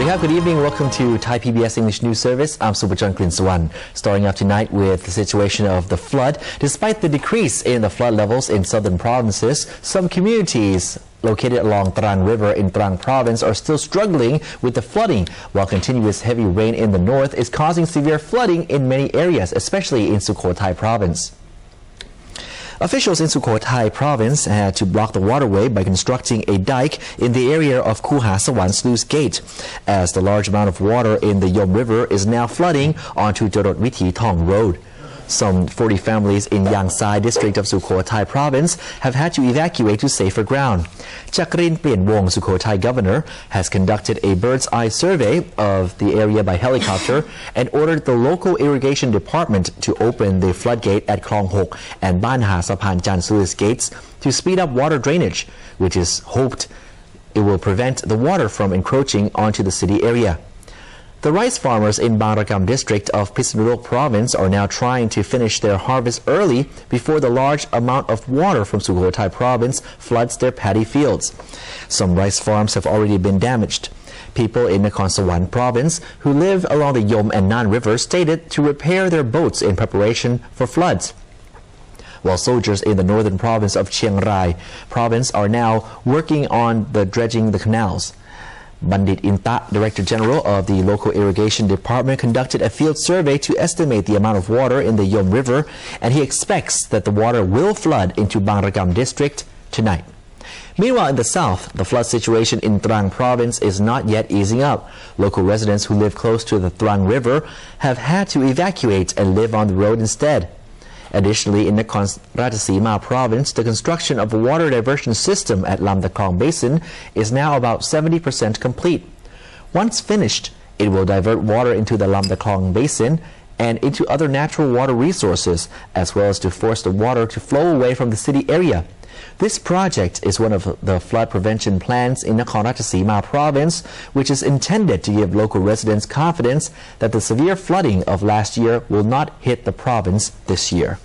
Good evening. Welcome to Thai PBS English News Service. I'm Supachan Klinsawan. Starting off tonight with the situation of the flood. Despite the decrease in the flood levels in southern provinces, some communities located along Trang River in Trang Province are still struggling with the flooding, while continuous heavy rain in the north is causing severe flooding in many areas, especially in Sukhothai Province. Officials in Sukhothai Province had to block the waterway by constructing a dike in the area of Kuha Sawan Sluice Gate, as the large amount of water in the Yom River is now flooding onto Jorot Withi Thong Road. Some 40 families in Yangsai district of Sukhothai Province have had to evacuate to safer ground. Chakrin Pienwong, Sukhothai governor, has conducted a bird's eye survey of the area by helicopter and ordered the local irrigation department to open the floodgate at Klong Hok and Ban Ha Sapan Chan Sluice gates to speed up water drainage, which is hoped it will prevent the water from encroaching onto the city area. The rice farmers in Bangrakam district of Phitsanulok province are now trying to finish their harvest early before the large amount of water from Sukhothai province floods their paddy fields. Some rice farms have already been damaged. People in Nakhon Sawan province who live along the Yom and Nan rivers stated to repair their boats in preparation for floods, while soldiers in the northern province of Chiang Rai province are now working on dredging the canals. Bandit Inta, Director General of the local irrigation department, conducted a field survey to estimate the amount of water in the Yom River, and he expects that the water will flood into Bangrakam district tonight. Meanwhile, in the south, the flood situation in Trang province is not yet easing up. Local residents who live close to the Trang River have had to evacuate and live on the road instead. Additionally, in Nakhon Ratchasima province, the construction of a water diversion system at Lam Dakong Basin is now about 70% complete. Once finished, it will divert water into the Lam Dakong Basin and into other natural water resources, as well as to force the water to flow away from the city area. This project is one of the flood prevention plans in Nakhon Ratchasima province, which is intended to give local residents confidence that the severe flooding of last year will not hit the province this year.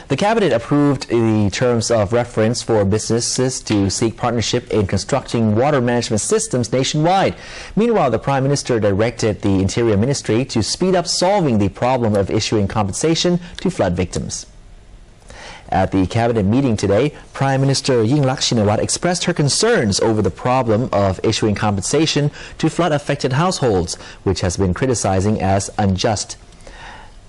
The cabinet approved the terms of reference for businesses to seek partnership in constructing water management systems nationwide. Meanwhile, the Prime Minister directed the Interior Ministry to speed up solving the problem of issuing compensation to flood victims. At the cabinet meeting today, Prime Minister Yingluck Shinawatra expressed her concerns over the problem of issuing compensation to flood-affected households, which has been criticizing as unjust.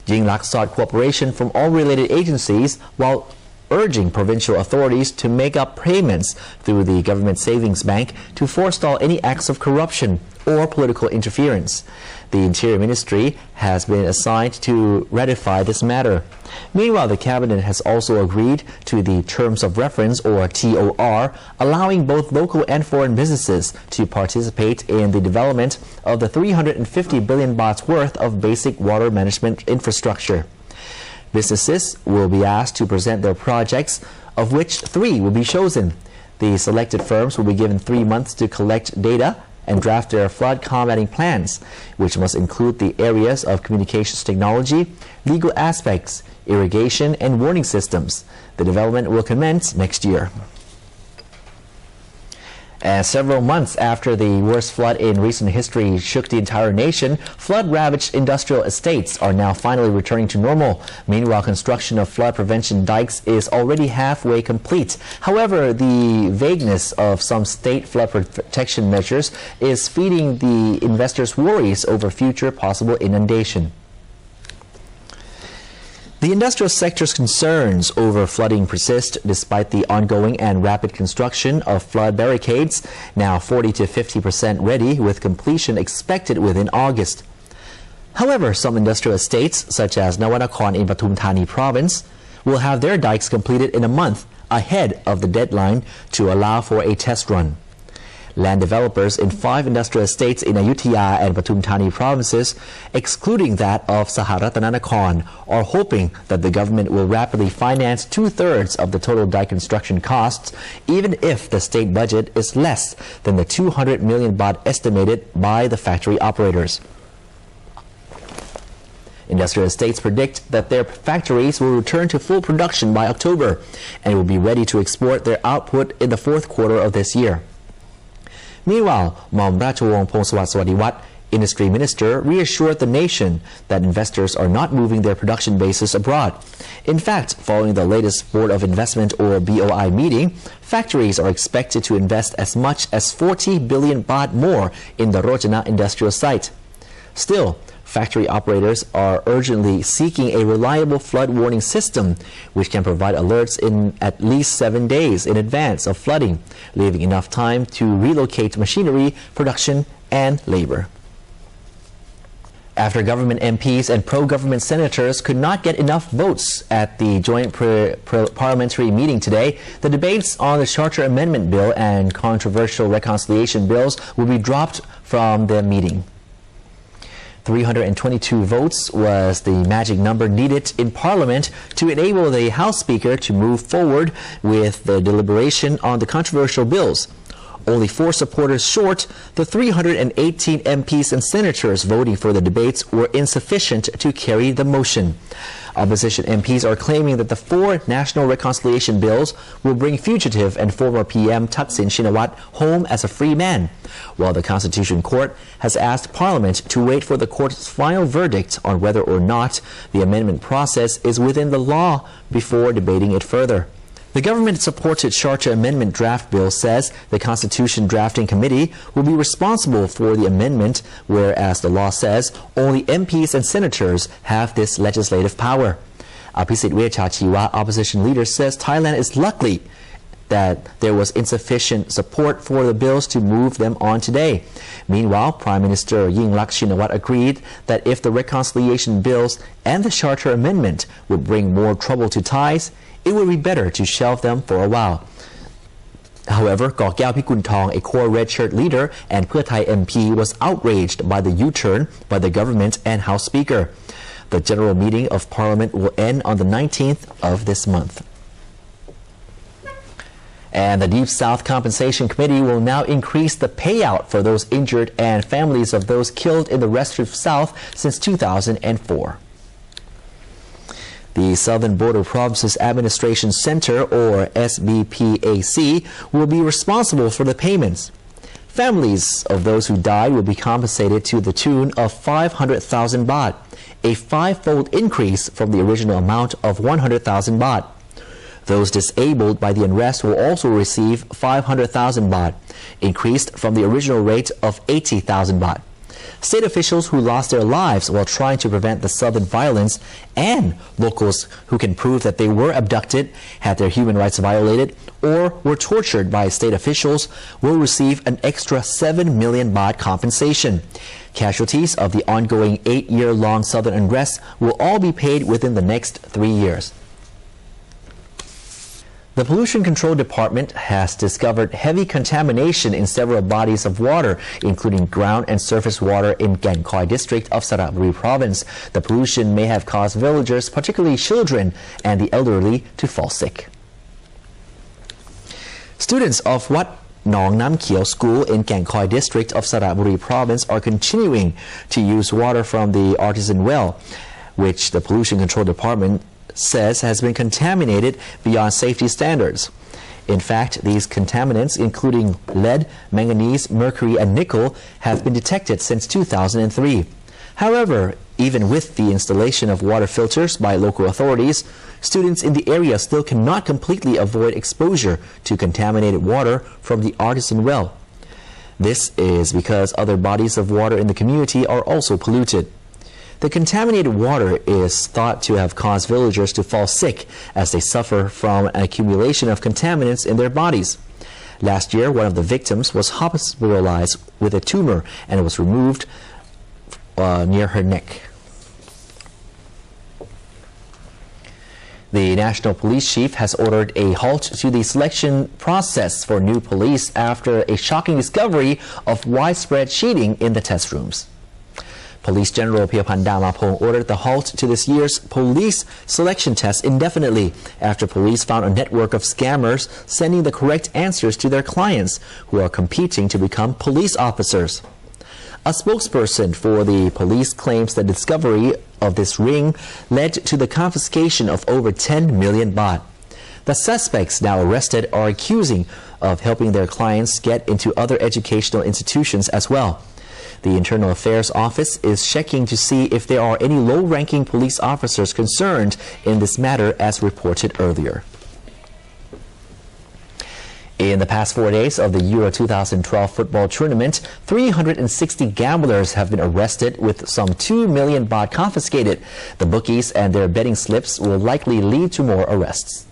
Yingluck sought cooperation from all related agencies while urging provincial authorities to make up payments through the Government Savings Bank to forestall any acts of corruption or political interference. The Interior Ministry has been assigned to ratify this matter. Meanwhile, the Cabinet has also agreed to the Terms of Reference, or TOR, allowing both local and foreign businesses to participate in the development of the 350 billion bahts worth of basic water management infrastructure. Businesses will be asked to present their projects, of which 3 will be chosen. The selected firms will be given 3 months to collect data and draft their flood combating plans, which must include the areas of communications technology, legal aspects, irrigation, and warning systems. The development will commence next year. As several months after the worst flood in recent history shook the entire nation, flood-ravaged industrial estates are now finally returning to normal. Meanwhile, construction of flood prevention dikes is already halfway complete. However, the vagueness of some state flood protection measures is feeding the investors' worries over future possible inundation. The industrial sector's concerns over flooding persist despite the ongoing and rapid construction of flood barricades, now 40 to 50% ready, with completion expected within August. However, some industrial estates, such as Nawanakhon in Pathum Thani province, will have their dikes completed in a month ahead of the deadline to allow for a test run. Land developers in 5 industrial estates in Ayutthaya and Pathum Thani provinces, excluding that of Saharatnanakhon, are hoping that the government will rapidly finance 2/3 of the total dike construction costs, even if the state budget is less than the 200 million baht estimated by the factory operators. Industrial estates predict that their factories will return to full production by October and will be ready to export their output in the 4th quarter of this year. Meanwhile, Mom Rachawong Pongsawatswadiwat, Industry Minister, reassured the nation that investors are not moving their production bases abroad. In fact, following the latest Board of Investment or BOI meeting, factories are expected to invest as much as 40 billion baht more in the Rojana industrial site. Still, factory operators are urgently seeking a reliable flood warning system which can provide alerts in at least 7 days in advance of flooding, leaving enough time to relocate machinery, production and labor. After government MPs and pro-government senators could not get enough votes at the joint parliamentary meeting today, the debates on the Charter Amendment Bill and controversial reconciliation bills will be dropped from the meeting. 322 votes was the magic number needed in Parliament to enable the House Speaker to move forward with the deliberation on the controversial bills. Only 4 supporters short, the 318 MPs and senators voting for the debates were insufficient to carry the motion. Opposition MPs are claiming that the 4 national reconciliation bills will bring fugitive and former PM Thaksin Shinawatra home as a free man, while the Constitution Court has asked Parliament to wait for the court's final verdict on whether or not the amendment process is within the law before debating it further. The government-supported Charter Amendment draft bill says the Constitution Drafting Committee will be responsible for the amendment, whereas the law says only MPs and senators have this legislative power. Apisit Wechachiwa, opposition leader, says Thailand is lucky that there was insufficient support for the bills to move them on today. Meanwhile, Prime Minister Yingluck Shinawatra agreed that if the reconciliation bills and the Charter Amendment would bring more trouble to Thais, it would be better to shelve them for a while. However, Gokyaw Pikuntong, a core red shirt leader and Pheu Thai MP, was outraged by the U-turn by the government and House Speaker. The general meeting of Parliament will end on the 19th of this month. And the Deep South Compensation Committee will now increase the payout for those injured and families of those killed in the Restrictive South since 2004. The Southern Border Provinces Administration Center, or SBPAC, will be responsible for the payments. Families of those who died will be compensated to the tune of 500,000 baht, a 5-fold increase from the original amount of 100,000 baht. Those disabled by the unrest will also receive 500,000 baht, increased from the original rate of 80,000 baht. State officials who lost their lives while trying to prevent the southern violence and locals who can prove that they were abducted, had their human rights violated, or were tortured by state officials will receive an extra 7 million baht compensation. Casualties of the ongoing 8-year-long southern unrest will all be paid within the next 3 years. The Pollution Control Department has discovered heavy contamination in several bodies of water, including ground and surface water in Kaeng Khoi district of Saraburi province. The pollution may have caused villagers, particularly children and the elderly, to fall sick. Students of Wat Nong Nam Kieo School in Kaeng Khoi district of Saraburi province are continuing to use water from the artisan well, which the Pollution Control Department says has been contaminated beyond safety standards. In fact, these contaminants, including lead, manganese, mercury, and nickel, have been detected since 2003. However, even with the installation of water filters by local authorities, students in the area still cannot completely avoid exposure to contaminated water from the artisan well. This is because other bodies of water in the community are also polluted. The contaminated water is thought to have caused villagers to fall sick as they suffer from an accumulation of contaminants in their bodies. Last year, one of the victims was hospitalized with a tumor and was removed near her neck. The National Police Chief has ordered a halt to the selection process for new police after a shocking discovery of widespread cheating in the test rooms. Police General Piyapan Damapong ordered the halt to this year's police selection test indefinitely after police found a network of scammers sending the correct answers to their clients who are competing to become police officers. A spokesperson for the police claims the discovery of this ring led to the confiscation of over 10 million baht. The suspects now arrested are accusing of helping their clients get into other educational institutions as well. The Internal Affairs Office is checking to see if there are any low-ranking police officers concerned in this matter, as reported earlier. In the past 4 days of the Euro 2012 football tournament, 360 gamblers have been arrested with some 2 million baht confiscated. The bookies and their betting slips will likely lead to more arrests.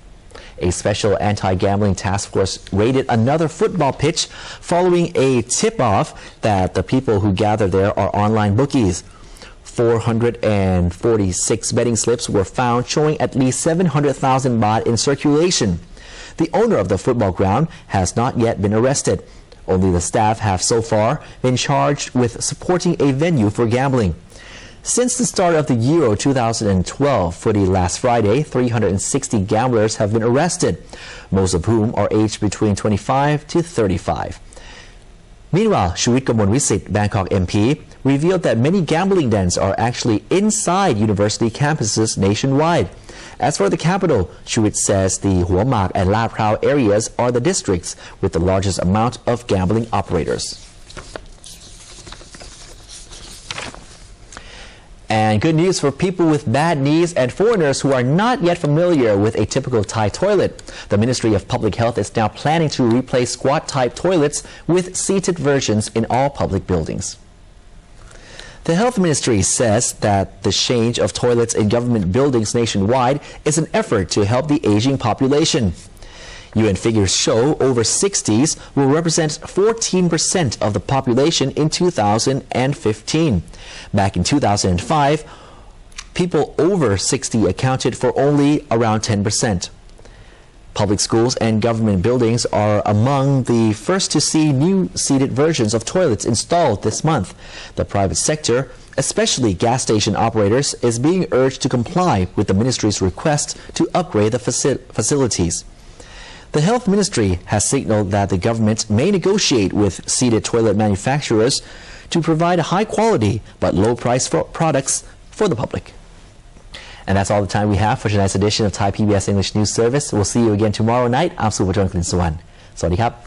A special anti-gambling task force raided another football pitch following a tip-off that the people who gather there are online bookies. 446 betting slips were found showing at least 700,000 baht in circulation. The owner of the football ground has not yet been arrested. Only the staff have so far been charged with supporting a venue for gambling. Since the start of the Euro 2012 footy last Friday, 360 gamblers have been arrested, most of whom are aged between 25 to 35. Meanwhile, Shuit Kamonwisit, Bangkok MP, revealed that many gambling dens are actually inside university campuses nationwide. As for the capital, Shuit says the Hua Mak and La Prao areas are the districts with the largest amount of gambling operators. And good news for people with bad knees and foreigners who are not yet familiar with a typical Thai toilet. The Ministry of Public Health is now planning to replace squat-type toilets with seated versions in all public buildings. The Health Ministry says that the change of toilets in government buildings nationwide is an effort to help the aging population. UN figures show over 60s will represent 14% of the population in 2015. Back in 2005, people over 60 accounted for only around 10%. Public schools and government buildings are among the first to see new seated versions of toilets installed this month. The private sector, especially gas station operators, is being urged to comply with the ministry's request to upgrade the facilities. The Health Ministry has signaled that the government may negotiate with seated toilet manufacturers to provide high quality but low price products for the public. And that's all the time we have for tonight's edition of Thai PBS English News Service. We'll see you again tomorrow night. I'm Subhajwan Klinsuwan. Sawadee krap.